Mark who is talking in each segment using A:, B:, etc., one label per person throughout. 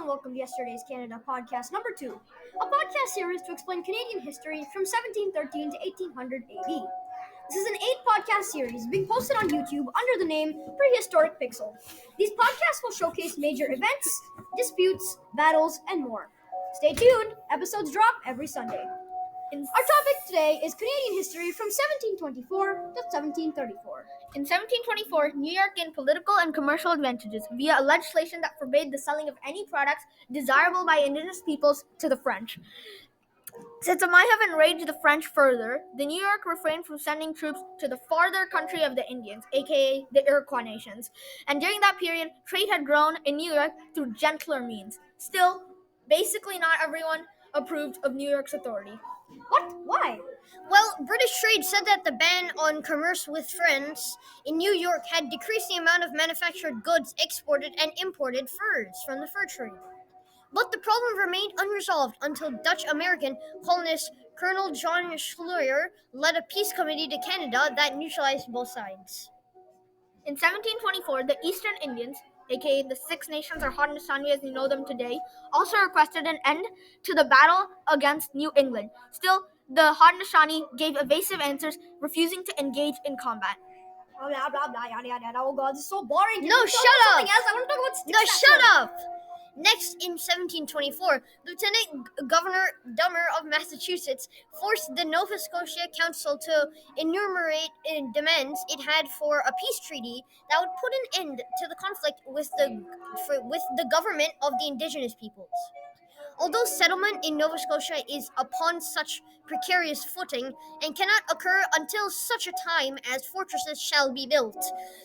A: and welcome to Yesterday's Canada podcast number 2, a podcast series to explain Canadian history from 1713 to 1800 AD. This is an 8-podcast series being posted on YouTube under the name Prehistoric Pixel. These podcasts will showcase major events, disputes, battles, and more. Stay tuned, episodes drop every Sunday. Our topic today is Canadian history from 1724 to 1734.
B: In 1724, New York gained political and commercial advantages via a legislation that forbade the selling of any products desirable by indigenous peoples to the French. Since it might have enraged the French further, the New York refrained from sending troops to the farther country of the Indians, aka the Iroquois nations. And during that period, trade had grown in New York through gentler means. Still, basically not everyone approved of New York's authority.
A: What? Why?
C: Well, British trade said that the ban on commerce with France in New York had decreased the amount of manufactured goods exported and imported furs from the fur trade. But the problem remained unresolved until Dutch-American colonist Colonel John Schuyler led a peace committee to Canada that neutralized both sides.
B: In 1724, the Eastern Indians, aka the Six Nations or Haudenosaunee as you know them today, also requested an end to the battle against New England. Still, the Haudenosaunee gave evasive answers, refusing to engage in combat.
A: Blah, blah, blah, yada, yada, yada. Oh god, this is so boring.
C: No, shut up!
A: Something else. I want to talk about sticks.
C: No, shut up! Next, in 1724, Lieutenant Governor Dummer of Massachusetts forced the Nova Scotia Council to enumerate demands it had for a peace treaty that would put an end to the conflict with the government of the indigenous peoples. Although settlement in Nova Scotia is upon such precarious footing and cannot occur until such a time as fortresses shall be built,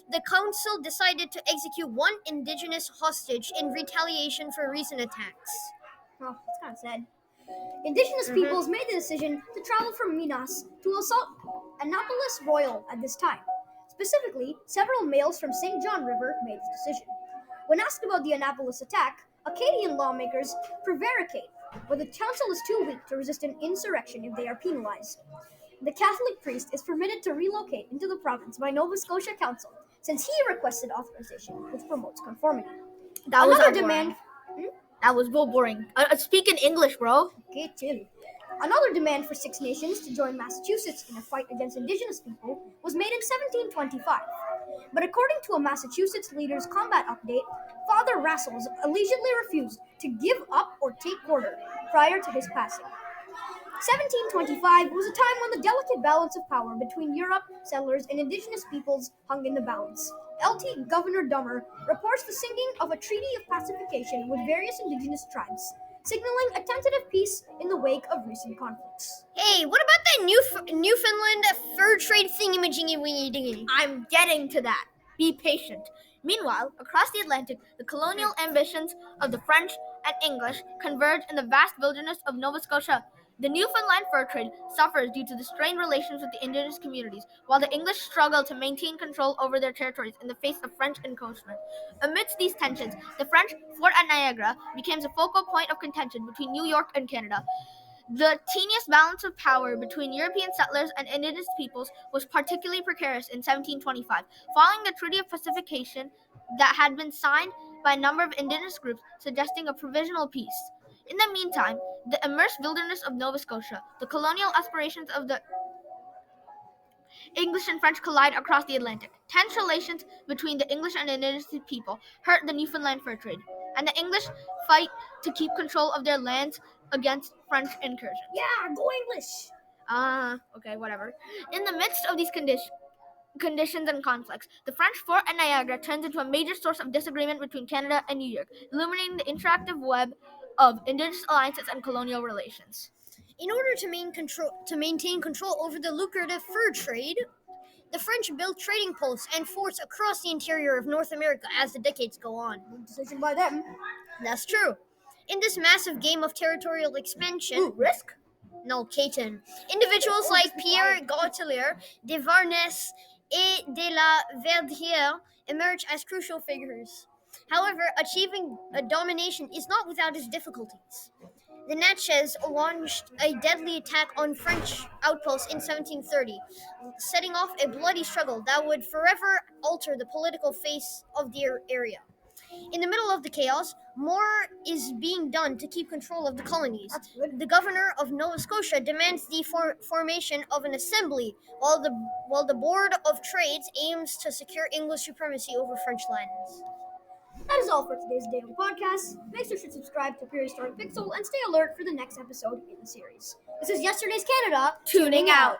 C: the council decided to execute one indigenous hostage in retaliation for recent attacks.
A: Oh, that's kind of sad. Indigenous peoples made the decision to travel from Minas to assault Annapolis Royal at this time. Specifically, several males from St. John River made this decision. When asked about the Annapolis attack, Acadian lawmakers prevaricate, but the council is too weak to resist an insurrection if they are penalized. The Catholic priest is permitted to relocate into the province by Nova Scotia Council, since he requested authorization, which promotes conformity.
B: That was
A: Another demand.
B: That was real boring. Speak in English, bro.
A: Okay, chill. Another demand for Six Nations to join Massachusetts in a fight against Indigenous people was made in 1725. But according to a Massachusetts leader's combat update, Father Rassells allegedly refused to give up or take quarter prior to his passing. 1725 was a time when the delicate balance of power between Europe, settlers, and indigenous peoples hung in the balance. LT Governor Dummer reports the sinking of a treaty of pacification with various indigenous tribes, signaling a tentative peace in the wake of recent conflicts.
C: Hey, what about that Newfoundland fur trade thingy-majingy-wingy-dingy?
B: I'm getting to that. Be patient. Meanwhile, across the Atlantic, the colonial ambitions of the French and English converge in the vast wilderness of Nova Scotia. The Newfoundland fur trade suffers due to the strained relations with the indigenous communities, while the English struggle to maintain control over their territories in the face of French encroachment. Amidst these tensions, the French fort at Niagara became a focal point of contention between New York and Canada. The tenuous balance of power between European settlers and indigenous peoples was particularly precarious in 1725, following the Treaty of Pacification that had been signed by a number of indigenous groups suggesting a provisional peace. In the meantime, the immersed wilderness of Nova Scotia, the colonial aspirations of the English and French collide across the Atlantic. Tense relations between the English and indigenous people hurt the Newfoundland fur trade, and the English fight to keep control of their lands against French incursions.
A: Yeah, go English!
B: Okay, whatever. In the midst of these conditions and conflicts, the French fort at Niagara turns into a major source of disagreement between Canada and New York, illuminating the interactive web of indigenous alliances and colonial relations.
C: In order to maintain control over the lucrative fur trade, the French built trading posts and forts across the interior of North America as the decades go on.
A: Decision by them.
C: That's true. In this massive game of territorial expansion,
B: Risk?
C: No, Caton. Individuals like Pierre Gaultier, de Varnes, et de la Verdière emerge as crucial figures. However, achieving a domination is not without its difficulties. The Natchez launched a deadly attack on French outposts in 1730, setting off a bloody struggle that would forever alter the political face of the area. In the middle of the chaos, more is being done to keep control of the colonies.
A: That's good.
C: The governor of Nova Scotia demands the formation of an assembly, while the Board of Trades aims to secure English supremacy over French lands.
A: That is all for today's daily podcast. Make sure to subscribe to Prehistoric Pixel and stay alert for the next episode in the series. This is Yesterday's Canada,
B: Tuning out.